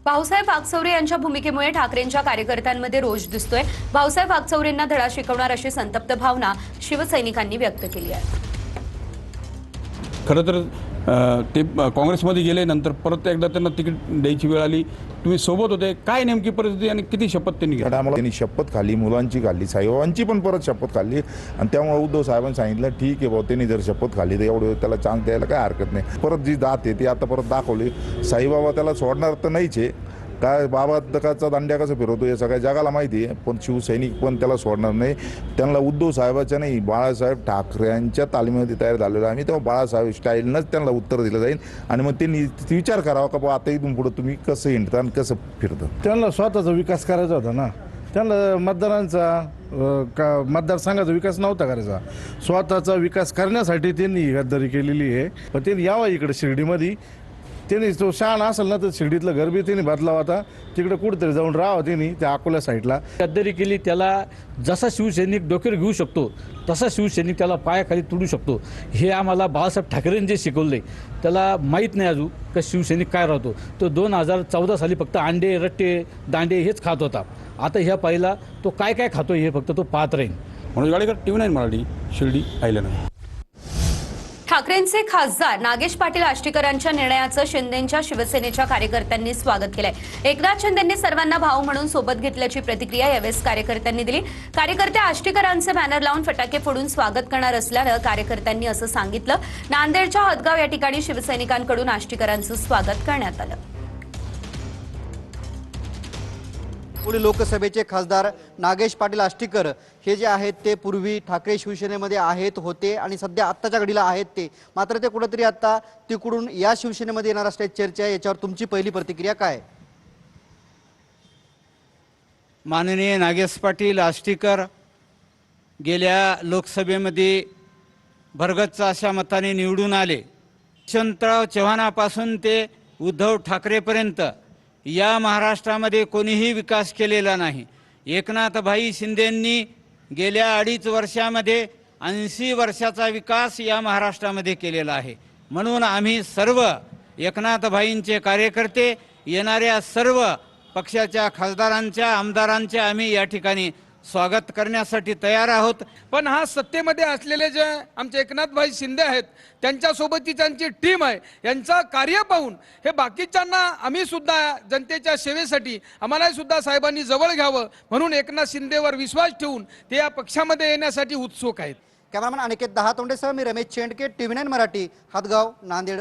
भाऊसाहेब वागचौरे यांच्या भूमिकेमुळे ठाकरेंच्या कार्यकर्त्यांमध्ये रोष दिसतोय। भाऊसाहेब वागचौरेंना धडा शिकवणार अशी संतप्त भावना शिवसैनिकांनी व्यक्त केली आहे। खरं तर ते काँग्रेसमध्ये गेले, नंतर परत एकदा त्यांना तिकीट द्यायची वेळ आली। तुम्ही सोबत होते, काय नेमकी परिस्थिती आणि किती शपथ त्यांनी घेतली? त्यांनी शपथ खाल्ली, मुलांची खाल्ली, साहेबांची पण परत शपथ खाल्ली आणि त्यामुळे उद्धव साहेबांनी सांगितलं ठीक आहे भाऊ, त्यांनी जर शपथ खाल्ली तर एवढं त्याला चान्स द्यायला काय हरकत नाही। परत जी दात आहे ती आता परत दाखवली। साईबाबा त्याला सोडणार तर नाहीच आहे, काय बाबा दकाचा दांड्या कसं फिरवतो हे सगळ्या जगाला माहिती आहे, पण शिवसैनिक पण त्याला सोडणार नाही। त्यांना उद्धव साहेबाच्या नाही, बाळासाहेब ठाकरेंच्या तालमीमध्ये तयार झालेलं आम्ही, तेव्हा बाळासाहेब स्टाईलनंच त्यांना उत्तर दिलं जाईल आणि मग त्यांनी विचार करावा का बाबा आता इथून पुढे तुम्ही कसं हिंडता आणि कसं फिरतं। त्यांना स्वतःचा विकास करायचा होता ना, त्यांना मतदारांचा मतदारसंघाचा विकास नव्हता करायचा, स्वतःचा विकास करण्यासाठी त्यांनी गद्दारी केलेली आहे। पण त्यांनी यावं इकडे शिर्डीमध्ये, त्यांनी तो शहाणा असेल ना तर शिर्डीतलं घर बी त्यांनी बदलावा होता, तिकडे कुठेतरी जाऊन राहावं त्यांनी त्या अकोला साईडला। गद्दारी केली, त्याला जसा शिवसैनिक डोक्यावर घेऊ शकतो तसा शिवसैनिक त्याला पायाखाली तुडू शकतो, हे आम्हाला बाळासाहेब ठाकरेंनी जे शिकवले त्याला माहीत नाही अजून का शिवसैनिक काय राहतो। तो 2014 साली फक्त अंडे रट्टे दांडे हेच खात होता, आता ह्या पाहिला तो काय काय खातो हे फक्त तो पाहत राहील। मनोज गाडेकर, TV9 मराठी, शिर्डी, आयल्यानगर। ठाकरेंचे खासदार नागेश पाटील आष्टीकरांच्या निर्णयाचं शिंदेच्या शिवसेनेच्या कार्यकर्त्यांनी स्वागत केलंय। एकनाथ शिंदेंनी सर्वांना भाऊ म्हणून सोबत घेतल्याची प्रतिक्रिया यावेळी कार्यकर्त्यांनी दिली। कार्यकर्ते आष्टीकरांचे बॅनर लावून फटाके फोडून स्वागत करणार असल्यानं कार्यकर्त्यांनी असं सांगितलं। नांदेडच्या हदगाव या ठिकाणी शिवसैनिकांकडून आष्टीकरांचं स्वागत करण्यात आलं। पुणे लोकसभेचे खासदार नागेश पाटील आष्टीकर हे जे आहेत ते पूर्वी ठाकरे शिवसेनेमध्ये होते आणि सध्या आत्ताच्या घडीला आहेत ते, मात्र ते कुठेतरी आता तिकडून या शिवसेनेमध्ये येणार असल्याची चर्चा आहे। याच्यावर तुमची पहिली प्रतिक्रिया काय? माननीय नागेश पाटील आष्टीकर गेल्या लोकसभेमध्ये भरगच्च अशा मताने निवडून आले। यशवंतराव चव्हाणापासून ते उद्धव ठाकरेपर्यंत या महाराष्ट्रामध्ये कोणीही विकास केलेला नाही। एकनाथभाई शिंदेंनी गेल्या 2.5 वर्षामध्ये 80 वर्षाचा विकास या महाराष्ट्रामध्ये केलेला आहे। म्हणून आम्ही सर्व एकनाथभाईंचे कार्यकर्ते, येणाऱ्या सर्व पक्षाच्या खासदारांच्या आमदारांच्या आम्ही या ठिकाणी स्वागत करण्यासाठी तयार आहोत। पण हा सत्तेमध्ये असलेले जे आमचे एकनाथभाई शिंदे आहेत त्यांच्यासोबतची त्यांची टीम आहे, यांचं कार्य पाहून हे बाकीच्यांना आम्ही सुद्धा जनतेच्या सेवेसाठी आम्हाला सुद्धा साहेबांनी जवळ घ्यावं म्हणून एकनाथ शिंदेवर विश्वास ठेवून ते या पक्षामध्ये येण्यासाठी उत्सुक आहेत। कॅमेरामॅन अनिकेत दहातोंडेसह मी रमेश चेंडके, TV9 मराठी, हदगाव, नांदेड।